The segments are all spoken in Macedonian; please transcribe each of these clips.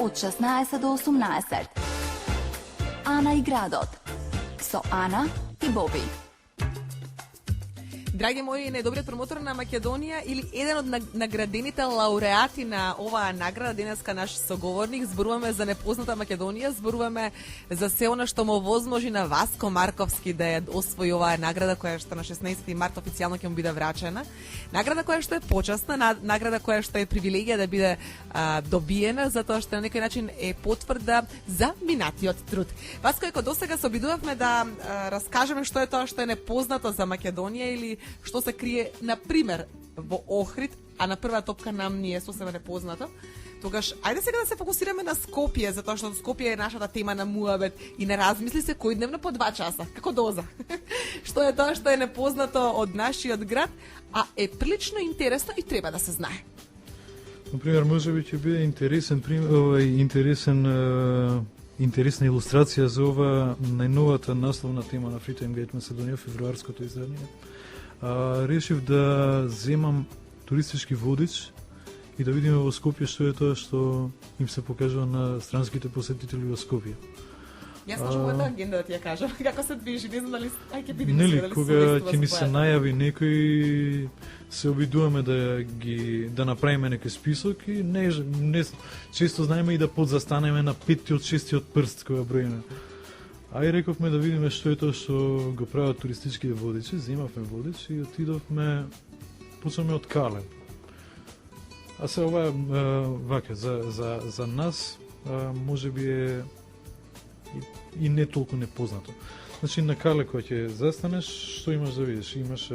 од 16 до 18. Ана и градот. Со Ана и Боби. Драги мои, најдобриот промотор на Македонија или еден од наградените лауреати на оваа награда, денеска наш соговорник, зборуваме за непозната Македонија, зборуваме за се она што му возможи на Васко Марковски да ја освои оваа награда, која што на 16 март официјално ќе му биде врачена. Награда која што е почасна, награда која што е привилегија да биде добиена, затоа што на некој начин е потврда за минатиот труд. Васко, како досега се обидувавме да раскажеме што е тоа што е непознато за Македонија или што се крие, например, во Охрид, а на прва топка нам ни е сосема непознато. Тогаш, ајде сега да се фокусираме на Скопје, затоа што Скопје е нашата тема на муабет и не размисли се кој дневно по 2 часа, како доза. Што е тоа што е непознато од нашиот град, а е прилично интересно и треба да се знае. Например, можеби ќе биде интересна илустрација за ова најновата насловна тема на Free Time Gate Macedоnia, февруарското издание. Решив да земам туристички водич и да видиме во Скопје што е тоа што им се покажува на странските посетители во Скопје. Јас можам мојата агенда да ти ја кажам, како се движи, не знам дали ќе биде нели, кога ќе ни се најави некој, се обидуваме да направиме некој список и не често знаеме и да подзастанеме на 5-тиот, 6-тиот прст кога броиме. Ај рековме да видиме што е тоа што го прават туристичките водичи, земавме водич и отидовме, почнаме од Кален. А се ова вака, за нас можеби е и не толку непознато. Значи на Кале кога ќе застанеш, што имаш да видиш? Имаш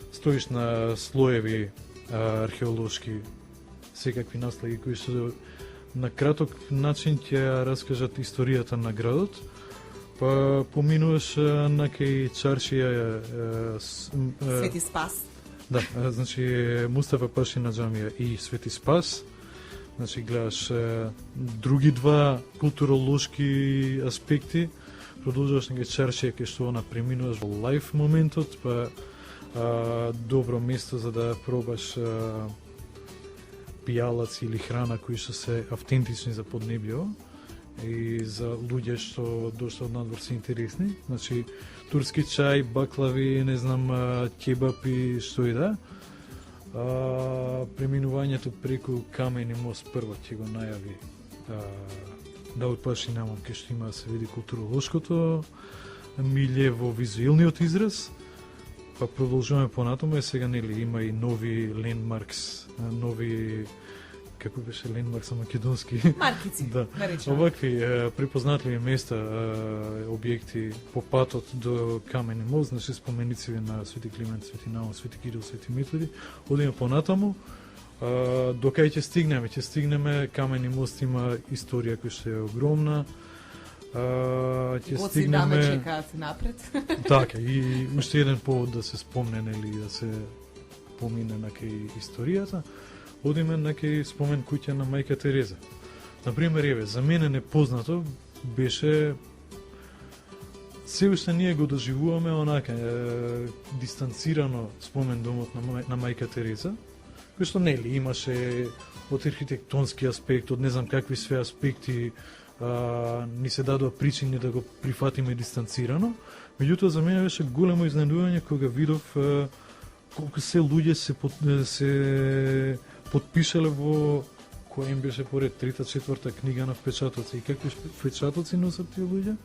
стоиш на слоеви археолошки секакви наслаги кои што на краток начин ќе раскажат историјата на градот, па поминуваш на кај чаршија Свети Спас. Да, значи Мустафа Пашина џамија и Свети Спас. Значи гледаш други два културолошки аспекти, продолжуваш на чаршија кај што она преминуваш во лајф моментот, па добро место за да пробаш пијалаци или храна кои што се автентични за поднебјево и за луѓе што дошто од надвор се интересни. Значи турски чај, баклави, не знам, кебап и што и да. Преминувањето преку Камени мост прво ќе го најави Давид Пашина кај што има да се види културолошкото милје во визуелниот израз. Па продолжуваме понатаму, и сега нели има и нови лендмаркс, нови, како беше лендмаркс на македонски? Маркици, да. Овакви препознатливи места, објекти по патот до Камени мост, значи споменици на Свети Климент, Свети Наум, Свети Кирил, Свети Методи. Одиме понатаму, докај ќе стигнеме, Камени мост има историја која што е огромна. Ќе стигнеме чекаат напред. Така, и уште еден повод да се спомне или да се помине на кај историјата. Одиме на кај спомен куќа на мајка Тереза. Например, еве, за мене непознато беше се уште ние го доживуваме онака дистанцирано спомен домот на мајка Тереза, кој што нели имаше од архитектонски аспект, од не знам какви све аспекти ни се дадоа причини да го прифатиме дистанцирано. Меѓутоа за мене беше големо изненадување кога видов колку се луѓе се потпишале во која им беше поред 3-4 книга на впечатоци и какви впечатоци носат тие луѓе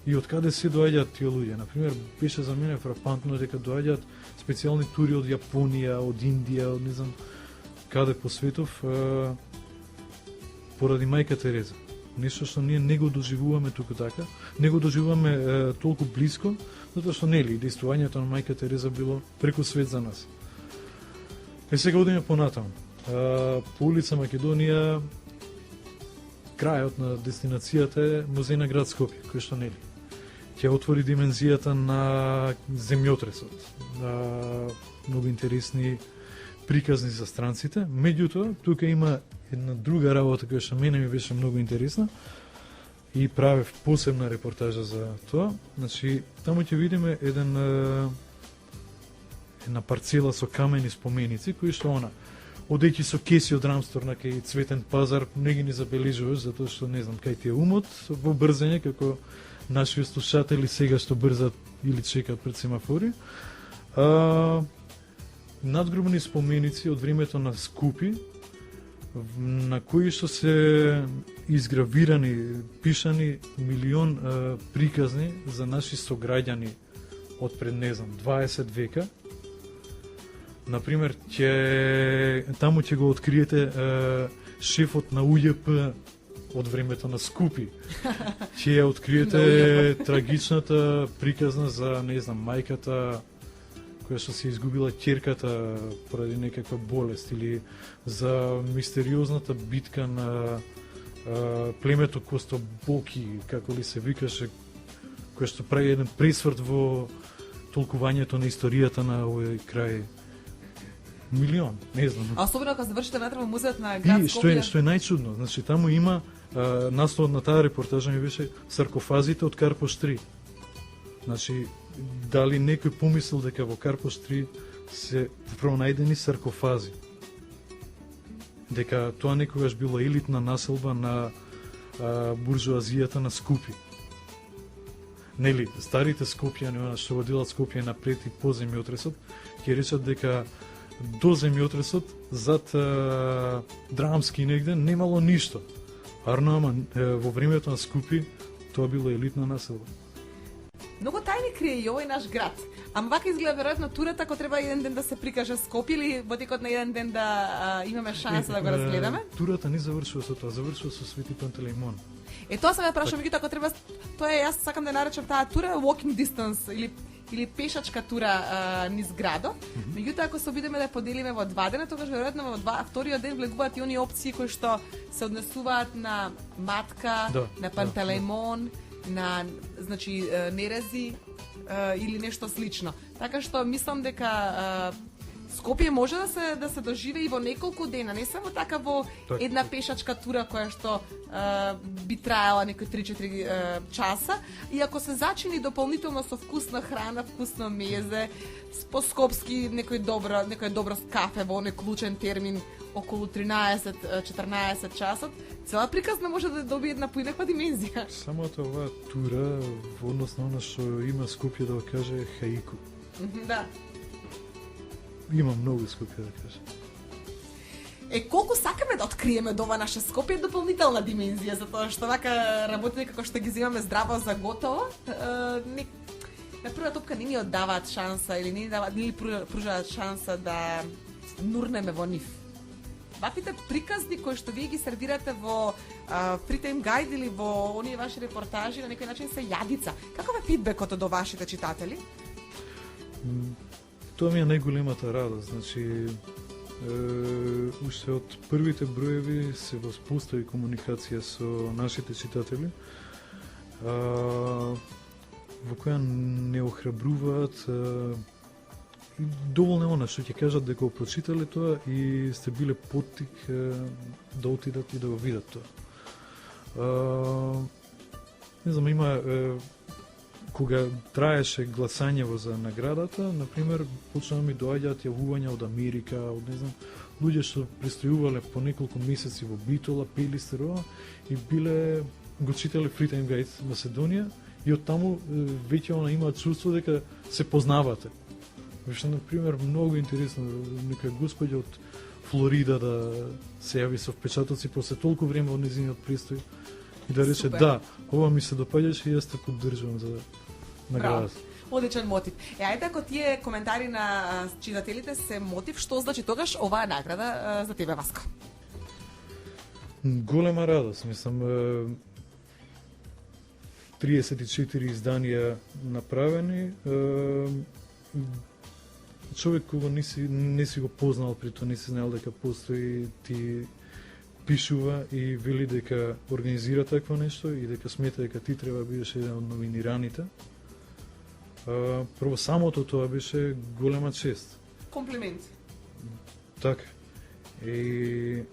и од каде се доаѓаат тие луѓе. Например, беше за мене фрапантно дека доаѓаат специјални тури од Јапонија, од Индија, од не знам каде по светов поради мајка Тереза. Нешто што ние не го доживуваме туку така, не го доживуваме толку близко, затоа што нели действувањето на мајка Тереза било преку свет за нас. Сега одиме понатаму. По улица Македонија, крајот на дестинацијата е музеј на град Скопје, кој што нели ќе отвори димензијата на земјотресот. Многу интересни приказни за странците. Меѓутоа, тука има една друга работа која што мене ми беше многу интересна и правев посебна репортажа за тоа. Значи, таму ќе видиме една парцела со камени споменици кои што одејќи со кеси од Рамстор на кај Цветен пазар, не ги не забележуваш, затоа што не знам кај ти е умот во брзење, како наши слушатели сега што брзат или чекаат пред семафори. Надгробни споменици од времето на Скупи, на кои што се изгравирани, пишани милион приказни за наши сограѓани од пред, не знам, 20 века. Например, таму ќе го откриете шефот на УЈП од времето на Скупи. Ќе ја откриете трагичната приказна за, не знам, мајката која што се изгубила ќерката поради некаква болест, или за мистериозната битка на племето Костобоки, како ли се викаше, која што прави еден пресврт во толкувањето на историјата на овој крај. Милион, не знам. А особено кога завршите внатре во музеот на град Скопје. И што е најчудно, значи таму има насловот на таа репортажа ми беше саркофазите од Карпош 3. Значи, дали некој помислил дека во Карпош 3 се пронајдени саркофази? Дека тоа некогаш било елитна населба на буржуазијата на Скупи. Нели, старите Скопјани, што водилат Скопје напред и по земјотресот, ќе речат дека до земјотресот зад Драмски негде немало ништо. Арно, ама во времето на Скупи тоа било елитна населба. Многу тајни крие и овој наш град. Ама вака изгледа веројатно турата ако треба еден ден да се прикаже Скопје или во текот на еден ден да имаме шанса да го разгледаме. Турата не завршува со тоа, завршува со Свети Пантелеимон. Тоа се ме прашам, меѓутоа ако треба тоа е, јас сакам да наречам таа тура walking distance или пешачка тура низ градот. Меѓутоа ако се обидеме да поделиме во 2 дена, тогаш веројатно во вториот ден влегуваат и оние опции кои што се однесуваат на Матка, на Пантелеимон, на значи Нерези или нешто слично. Така што мислам дека Скопје може да се доживее и во неколку дена, не само така во една пешачка тура која што би траела некои 3-4 часа, и ако се зачини дополнително со вкусна храна, вкусно мезе, по-скопски некој добро кафе во оној клучен термин околу 13-14 часот, цела приказна може да добие една поинаква димензија. Самото оваа тура во однос на она што има Скопје да го каже хаику. Да. Има многу Скопје да каже. Колку сакаме да откриеме до ова наше Скопје е дополнителна димензија, затоа што вака работите како што ги земаме здраво за готово, на прва топка не ни оддаваат шанса или не ни пружаат шанса да нурнеме во нив. Ваквите приказни кои што вие ги сервирате во Free Time Guide или во оние ваши репортажи на некој начин се јадица. Каков е фидбекот од вашите читатели? Тоа ми е најголемата радост. Значи, уште од првите броеви се воспостави комуникација со нашите читатели, во која не охрабруваат и доволно она што ќе кажат дека го прочитале тоа и сте биле поттик да отидат и да го видат тоа. Не знам, има кога траеше гласањево за наградата, например, почнаа ми доаѓаат јавувања од Америка, од не знам, луѓе што престојувале по неколку месеци во Битола, Пелистерова и биле го читале Free Time Guide Македонија и од таму веќе она имаат чувство дека се познавате. Вешто, например, многу интересно, некоја господја од Флорида да се јави со впечатоци после толку време од нејзиниот престој и да рече, да, ова ми се допаѓаше и јас те поддржувам за наградата. Одличен мотив. Ајде, ако тие коментари на читателите се мотив, што значи тогаш оваа награда за тебе, Васко? Голема радост, мислам, 34 изданија направени, човек кога не си го познал, при тоа не си знаел дека постои, ти пишува и вели дека организира такво нешто и дека смета дека ти треба бидеш еден од номинираните. Прво самото тоа беше голема чест. Комплимент. Така. И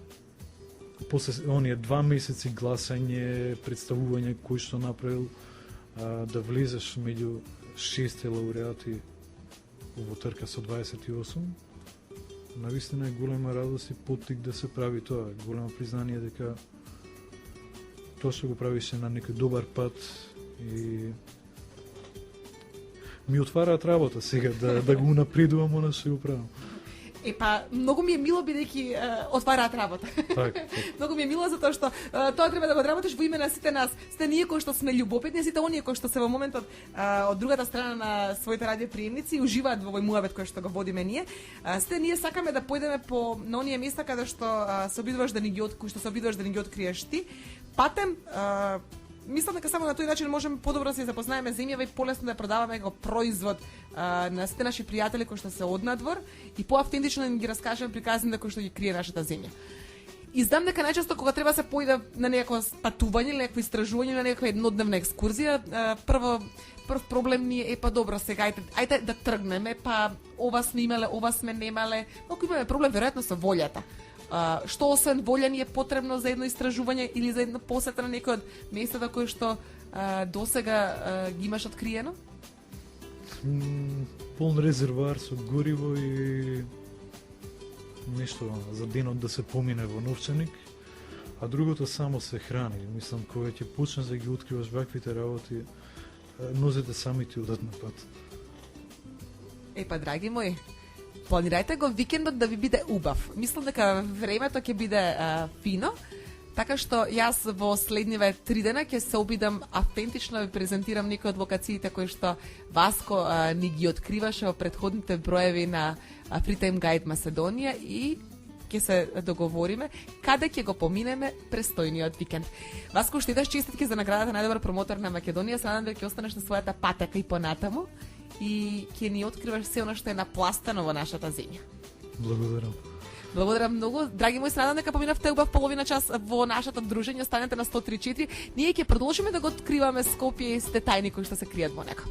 после оние 2 месеци гласање, представување кој што направил, да влезеш меѓу 6 лауреати во трка со 28, навистина е голема радост и поттик да се прави тоа, големо признание дека тоа што го правише на некој добар пат и ми отвараат работа сега да го унапредувам она што го правам. Многу ми е мило бидејќи отвараат работа. Так. Многу ми е мило затоа што тоа треба да го одработиш во име на сите нас. Сите ние кои што сме љубопитни, сите оние кои што се во моментот од другата страна на своите радиоприемници и уживаат во овој муабет кој што го водиме ние. Сите ние сакаме да појдеме на оние места каде што се обидуваш да ни ги откриеш ти. Патем мислам дека само на тој начин можеме подобро да се запознаеме земјава и полесно да продаваме како производ на сите наши пријатели кои што се однадвор и поавтентично да ги раскажеме приказните кои што ги крие нашата земја. И знам дека најчесто кога треба се поиде на некој патување или некој истражување или некоја еднодневна екскурзија, прв проблем ни е добро сега ајде да тргнеме, ова сме имале, ова сме немале, но ако имаме проблем веројатно со волјата. Што освен волја ни е потребно за едно истражување или за една посета на некој од местата кои што досега ги имаш откриено? Полн резервоар со гориво и нешто за денот да се помине во новчаник, а другото само се храни. Мислам, кога ќе почнеш да ги откриваш ваквите работи, нозете сами ти одат на пат. Драги мои, планирајте го викендот да ви биде убав. Мислам дека времето ќе биде фино, така што јас во следниве 3 дена ќе се обидам автентично да ви презентирам некои од локациите кои што Васко ни ги откриваше во претходните броеви на Free Time Guide Macedonија и ќе се договориме каде ќе го поминеме престојниот викенд. Васко, уште еднаш честитки за наградата најдобар промотор на Македонија. Се надам дека ќе останеш на својата патека и понатаму и ќе ни откриваш се она што е напластено во нашата земја. Благодарам многу. Драги мои, се надам дека поминавте убав половина час во нашето дружење. Останете на 103.4. Ние ќе продолжиме да го откриваме Скопје и сите тајни кои што се кријат во него.